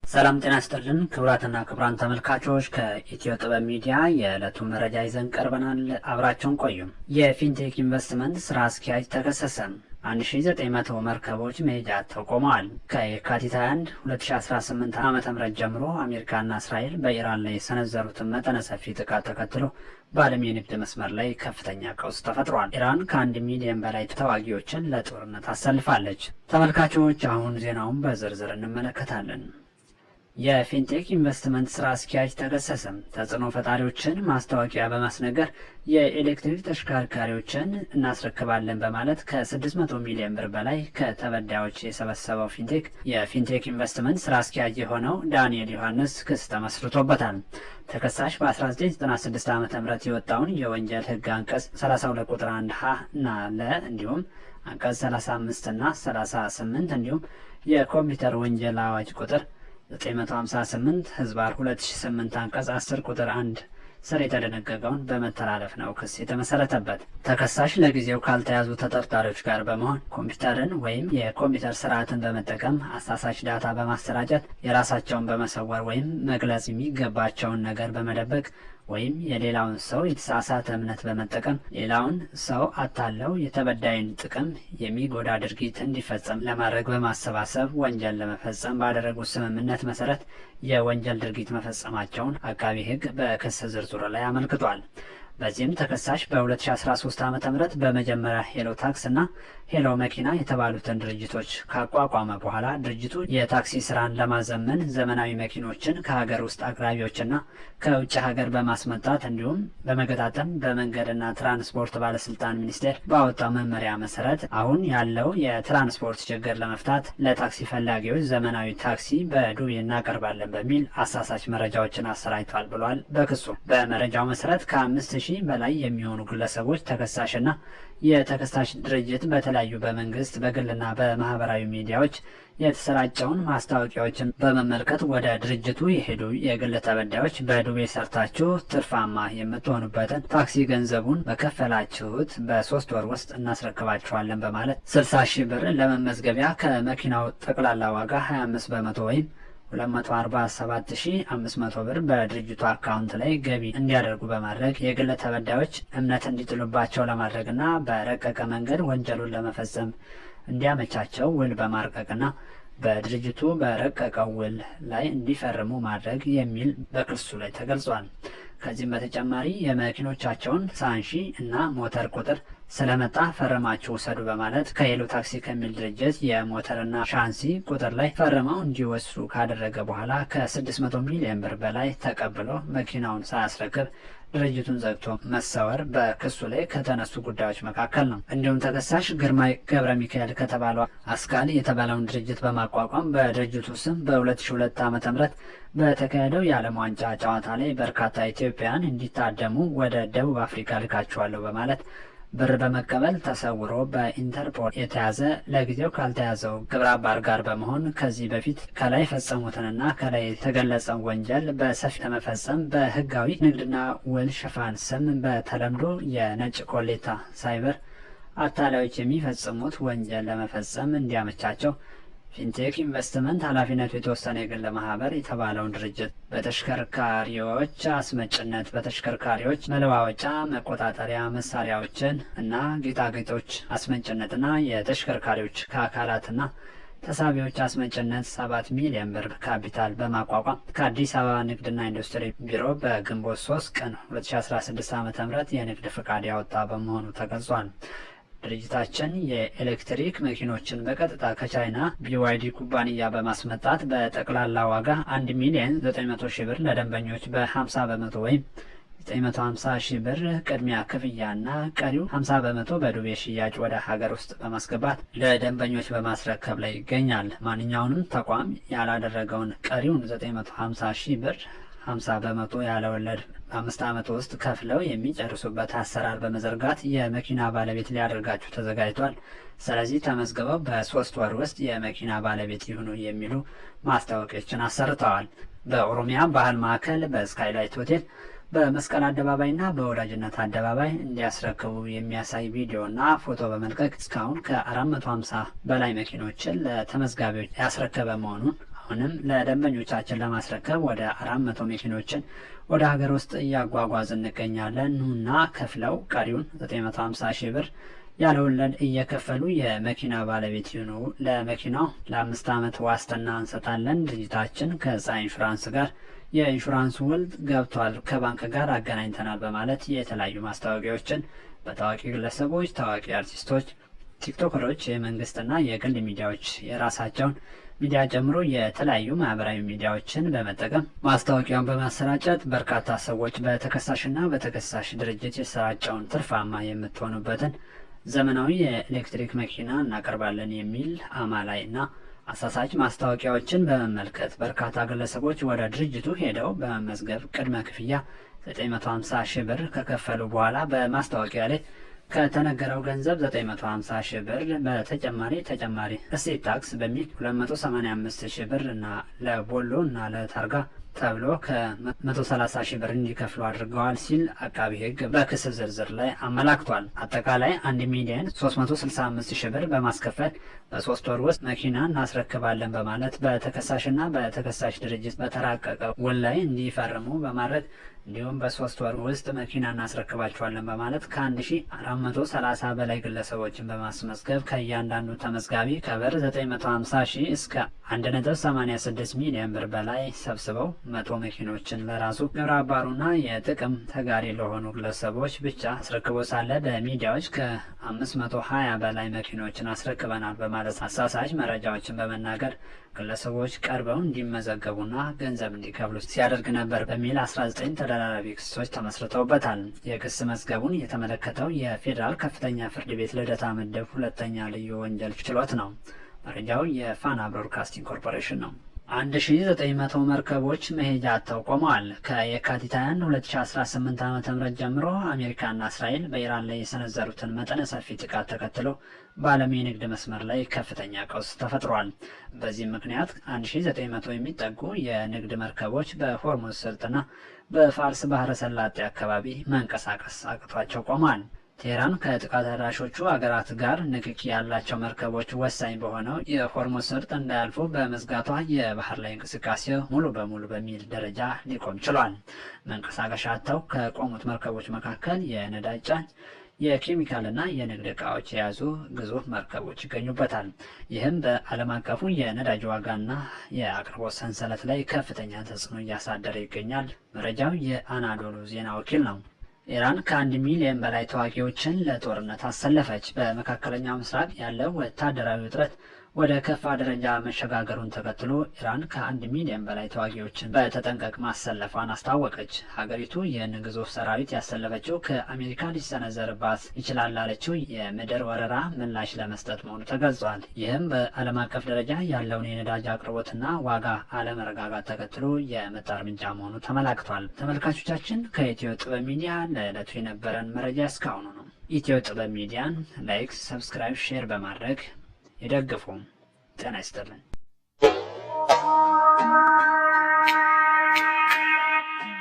ሰላም ጤና ይስጥልን ክቡራትና ክቡራን ተመልካቾች ከኢትዮ ጥበብ ሚዲያ የዕለቱን መረጃ ይዘን ቀርበናል። አብራችሁን ቆዩ። የፊንቴክ ኢንቨስትመንት ስራ አስኪያጅ ተከሰሰ። 1900 መርከቦች መሄጃ ተቆመዋል። ከየካቲት 21 2018 ዓ.ም ጀምሮ አሜሪካና እስራኤል በኢራን ላይ የሰነዘሩትን መጠነ ሰፊ ጥቃት ተከትሎ በዓለም የንግድ መስመር ላይ ከፍተኛ ቀውስ ተፈጥሯል። ኢራን ከ1 ሚሊዮን በላይ ተዋጊዎችን ለጦርነት አሰልፋለች። ተመልካቾች አሁን ዜናውን በዝርዝር እንመለከታለን። የፊንቴክ ኢንቨስትመንት ስራ አስኪያጅ ተከሰሰ። ተጽዕኖ ፈጣሪዎችን ማስታወቂያ በማስነገር የኤሌክትሪክ ተሽከርካሪዎችን እናስረክባለን በማለት ከ600 ሚሊዮን ብር በላይ ከተበዳዮች የሰበሰበው የፊንቴክ ኢንቨስትመንት ስራ አስኪያጅ የሆነው ዳንኤል ዮሐንስ ክስ ተመስርቶበታል። ተከሳሽ በ1996 ዓ.ም የወጣውን የወንጀል ህግ አንቀጽ 32 ቁጥር 1 ሀ እና ለ እንዲሁም አንቀጽ 35 እና 38 እንዲሁም የኮምፒውተር ወንጀል አዋጅ ቁጥር 958 ህዝባር 2008 አንቀጽ 10 ቁጥር 1 ስር የተደነገገውን በመተላለፍ ነው ክስ የተመሰረተበት። ተከሳሽ ለጊዜው ካልተያዙ ተጠርጣሪዎች ጋር በመሆን ኮምፒውተርን ወይም የኮምፒውተር ስርዓትን በመጠቀም አሳሳች ዳታ በማሰራጨት የራሳቸውን በመሰወር ወይም መግለጽ የሚገባቸውን ነገር በመደበቅ ወይም የሌላውን ሰው የተሳሳተ እምነት በመጠቀም ሌላውን ሰው አታለው የተበዳይን ጥቅም የሚጎዳ ድርጊት እንዲፈጸም ለማድረግ በማሰባሰብ ወንጀል ለመፈጸም ባደረጉት ስምምነት መሰረት የወንጀል ድርጊት መፈጸማቸውን አቃቢ ህግ በክስ ዝርዝሩ ላይ አመልክቷል። በዚህም ተከሳሽ በ2013 ዓ.ም በመጀመሪያ ሄሎ ታክስ እና ሄሎ መኪና የተባሉትን ድርጅቶች ካቋቋመ በኋላ ድርጅቱ የታክሲ ስራን ለማዘመን ዘመናዊ መኪኖችን ከሀገር ውስጥ አቅራቢዎችና ከውጭ ሀገር በማስመጣት እንዲሁም በመገጣጠም በመንገድና ትራንስፖርት ባለስልጣን ሚኒስቴር ባወጣው መመሪያ መሰረት አሁን ያለው የትራንስፖርት ችግር ለመፍታት ለታክሲ ፈላጊዎች ዘመናዊ ታክሲ በዱቤ እናቀርባለን በሚል አሳሳች መረጃዎችን አሰራጭቷል ብሏል። በክሱ በመረጃው መሰረት ከ5000 በላይ የሚሆኑ ግለሰቦች ተከሳሽና የተከሳሽ ድርጅት በተለያዩ በመንግስት በግልና በማህበራዊ ሚዲያዎች የተሰራጨውን ማስታወቂያዎችን በመመልከት ወደ ድርጅቱ የሄዱ የግል ተበዳዮች በዱቤ ሰርታችሁ ትርፋማ የምትሆኑበትን ታክሲ ገንዘቡን በከፈላችሁት በ3 ወር ውስጥ እናስረክባችኋለን በማለት 60,000 ብር ለመመዝገቢያ ከመኪናው ጠቅላላ ዋጋ 25 በመቶ ወይም 247,500 ብር በድርጅቱ አካውንት ላይ ገቢ እንዲያደርጉ በማድረግ የግል ተበዳዮች እምነት እንዲጥሉባቸው ለማድረግና በረቀቀ መንገድ ወንጀሉን ለመፈጸም እንዲያመቻቸው ውል በማርቀቅና በድርጅቱ በረቀቀው ውል ላይ እንዲፈርሙ ማድረግ የሚል በክሱ ላይ ተገልጿል። ከዚህም በተጨማሪ የመኪኖቻቸውን ሳንሺ እና ሞተር ቁጥር ስለመጣ ፈርማችሁ ውሰዱ በማለት ከሄሎ ታክሲ ከሚል ድርጅት የሞተርና ሻንሲ ቁጥር ላይ ፈርመው እንዲወስዱ ካደረገ በኋላ ከ600 ሚሊዮን ብር በላይ ተቀብሎ መኪናውን ሳያስረክብ ድርጅቱን ዘግቶ መሰወር በክሱ ላይ ከተነሱ ጉዳዮች መካከል ነው። እንዲሁም ተከሳሽ ግርማይ ገብረ ሚካኤል ከተባለው አስካል የተባለውን ድርጅት በማቋቋም በድርጅቱ ስም በ2002 ዓ.ም በተካሄደው የዓለም ዋንጫ ጨዋታ ላይ በርካታ ኢትዮጵያውያን እንዲታደሙ ወደ ደቡብ አፍሪካ ልካቸዋለሁ በማለት ብር በመቀበል ተሰውሮ በኢንተርፖል የተያዘ ለጊዜው ካልተያዘው ግብረ አባር ጋር በመሆን ከዚህ በፊት ከላይ ፈጸሙትንና ከላይ የተገለጸው ወንጀል በሰፊ ለመፈጸም በህጋዊ ንግድና ውል ሽፋን ስም በተለምዶ የነጭ ኮሌታ ሳይበር አታላዮች የሚፈጽሙት ወንጀል ለመፈጸም እንዲያመቻቸው ፊንቴክ ኢንቨስትመንት ኃላፊነቱ የተወሰነ የግል ማህበር የተባለውን ድርጅት በተሽከርካሪዎች አስመጭነት፣ በተሽከርካሪዎች መለዋወጫ መቆጣጠሪያ መሳሪያዎችን እና ጌጣጌጦች አስመጭነትና የተሽከርካሪዎች ከአካላትና ተሳቢዎች አስመጭነት 7 ሚሊዮን ብር ካፒታል በማቋቋም ከአዲስ አበባ ንግድና ኢንዱስትሪ ቢሮ በግንቦት 3 ቀን 2016 ዓ.ም የንግድ ፍቃድ ያወጣ በመሆኑ ተገልጿል። ድርጅታችን የኤሌክትሪክ መኪኖችን በቀጥታ ከቻይና BYD ኩባንያ በማስመጣት በጠቅላላ ዋጋ 1,900,000 ብር ለደንበኞች በ50 በመቶ ወይም 950,000 ብር ቅድሚያ ክፍያና ቀሪው 50 በመቶ በዱቤ ሽያጭ ወደ ሀገር ውስጥ በማስገባት ለደንበኞች በማስረከብ ላይ ይገኛል። ማንኛውንም ተቋም ያላደረገውን ቀሪውን 950,000 ብር 50 በመቶ ያለ ወለድ 5 ዓመት ውስጥ ከፍለው የሚጨርሱበት አሰራር በመዘርጋት የመኪና ባለቤት ሊያደርጋችሁ ተዘጋጅቷል። ስለዚህ ተመዝግበው በ3 ወር ውስጥ የመኪና ባለቤት ይሁኑ የሚሉ ማስታወቂያዎችን አሰርተዋል። በኦሮሚያ ባህል ማዕከል፣ በስካይላይት ሆቴል፣ በመስቀል አደባባይና በወዳጅነት አደባባይ እንዲያስረክቡ የሚያሳይ ቪዲዮና ፎቶ በመልቀቅ እስካሁን ከ450 በላይ መኪኖችን ለተመዝጋቢዎች ያስረከበ መሆኑን አሁንም ለደንበኞቻችን ለማስረከብ ወደ 400 መኪኖችን ወደ ሀገር ውስጥ እያጓጓዝ እንገኛለን። ኑና ከፍለው ቀሪውን 950 ሺህ ብር ያለ ወለድ እየከፈሉ የመኪና ባለቤት ይሁኑ። ለመኪናው ለ5 ዓመት ዋስትና እንሰጣለን። ድርጅታችን ከፀሐይ ኢንሹራንስ ጋር የኢንሹራንስ ውል ገብቷል፣ ከባንክ ጋር አገናኝተናል በማለት የተለያዩ ማስታወቂያዎችን በታዋቂ ግለሰቦች፣ ታዋቂ አርቲስቶች፣ ቲክቶከሮች፣ የመንግስትና የግል ሚዲያዎች የራሳቸውን ሚዲያ ጨምሮ የተለያዩ ማህበራዊ ሚዲያዎችን በመጠቀም ማስታወቂያውን በማሰራጨት በርካታ ሰዎች በተከሳሽና በተከሳሽ ድርጅት የተሰራጨውን ትርፋማ የምትሆኑበትን ዘመናዊ የኤሌክትሪክ መኪና እናቀርባለን የሚል አማላይና አሳሳች ማስታወቂያዎችን በመመልከት በርካታ ግለሰቦች ወደ ድርጅቱ ሄደው በመመዝገብ ቅድመ ክፍያ 950 ሺህ ብር ከከፈሉ በኋላ በማስታወቂያ ላይ ከተነገረው ገንዘብ 950 ሺህ ብር ተጨማሪ እሴት ታክስ በሚል 285 ሺህ ብር እና ለቦሎ እና ለታርጋ ተብሎ ከ130 ሺህ ብር እንዲከፍሉ አድርገዋል ሲል አቃቢ ሕግ በክስ ዝርዝር ላይ አመላክቷል። አጠቃላይ 1,365,000 ሺህ ብር በማስከፈል በ3 ወር ውስጥ መኪና እናስረክባለን በማለት በተከሳሽና በተከሳሽ ድርጅት በተራቀቀ ውል ላይ እንዲፈርሙ በማድረግ እንዲሁም በ3 ወር ውስጥ መኪና እናስረክባቸዋለን በማለት ከ1430 በላይ ግለሰቦችን በማስመዝገብ ከእያንዳንዱ ተመዝጋቢ ከብር 950 ሺህ እስከ 1.86 ሚሊዮን ብር በላይ ሰብስበው 100 መኪኖችን ለራሱ ግብረ አባሩና የጥቅም ተጋሪ ለሆኑ ግለሰቦች ብቻ አስረክቦ ሳለ በሚዲያዎች ከ520 በላይ መኪኖችን አስረክበናል በማለት አሳሳች መረጃዎችን በመናገር ግለሰቦች ቀርበው እንዲመዘገቡና ገንዘብ እንዲከፍሉ ሲያደርግ ነበር በሚል 19 ተደራራቢ ክሶች ተመስርተውበታል። የክስ መዝገቡን የተመለከተው የፌዴራል ከፍተኛ ፍርድ ቤት ልደታ ምድብ ሁለተኛ ልዩ ወንጀል ችሎት ነው። መረጃው የፋና ብሮድካስቲንግ ኮርፖሬሽን ነው። 1900 መርከቦች መሄጃ አጥተው ቆመዋል። ከየካቲት 21 2018 ዓ.ም ጀምሮ አሜሪካና እስራኤል በኢራን ላይ የሰነዘሩትን መጠነ ሰፊ ጥቃት ተከትሎ በዓለም የንግድ መስመር ላይ ከፍተኛ ቀውስ ተፈጥሯል። በዚህም ምክንያት 1900 የሚጠጉ የንግድ መርከቦች በሆርሙዝ ሰርጥና በፋርስ ባህረ ሰላጤ አካባቢ መንቀሳቀስ አቅቷቸው ቆመዋል። ቴህራን ከጥቃት አድራሾቹ አገራት ጋር ንክኪ ያላቸው መርከቦች ወሳኝ በሆነው የሆርሙዝ ሰርጥ እንዳያልፉ በመዝጋቷ የባህር ላይ እንቅስቃሴው ሙሉ በሙሉ በሚል ደረጃ ሊቆም ችሏል። መንቀሳቀሻ አጥተው ከቆሙት መርከቦች መካከል የነዳጅ ጫኝ፣ የኬሚካልና የንግድ ዕቃዎች የያዙ ግዙፍ መርከቦች ይገኙበታል። ይህም በዓለም አቀፉ የነዳጅ ዋጋና የአቅርቦት ሰንሰለት ላይ ከፍተኛ ተጽዕኖ እያሳደረ ይገኛል። መረጃው የአናዶሉ ዜና ወኪል ነው። ኢራን ከ1 ሚሊዮን በላይ ተዋጊዎችን ለጦርነት አሰለፈች። በመካከለኛው ምስራቅ ያለው ወታደራዊ ውጥረት ወደ ከፋ ደረጃ መሸጋገሩን ተከትሎ ኢራን ከ1 ሚሊዮን በላይ ተዋጊዎችን በተጠንቀቅ ማሰለፏን አስታወቀች። ሀገሪቱ ይህን ግዙፍ ሰራዊት ያሰለፈችው ከአሜሪካ ሊሰነዘርባት ይችላል ላለችው የምድር ወረራ ምላሽ ለመስጠት መሆኑ ተገልጿል። ይህም በዓለም አቀፍ ደረጃ ያለውን የነዳጅ አቅርቦትና ዋጋ አለመረጋጋት ተከትሎ የመጣ እርምጃ መሆኑ ተመላክቷል። ተመልካቾቻችን ከኢትዮ ጥበብ ሚዲያ ለዕለቱ የነበረን መረጃ እስካሁኑ ነው። ኢትዮ ጥበብ ሚዲያን ላይክ፣ ሰብስክራይብ፣ ሼር በማድረግ ይደግፉ። ጤና ይስጥልን።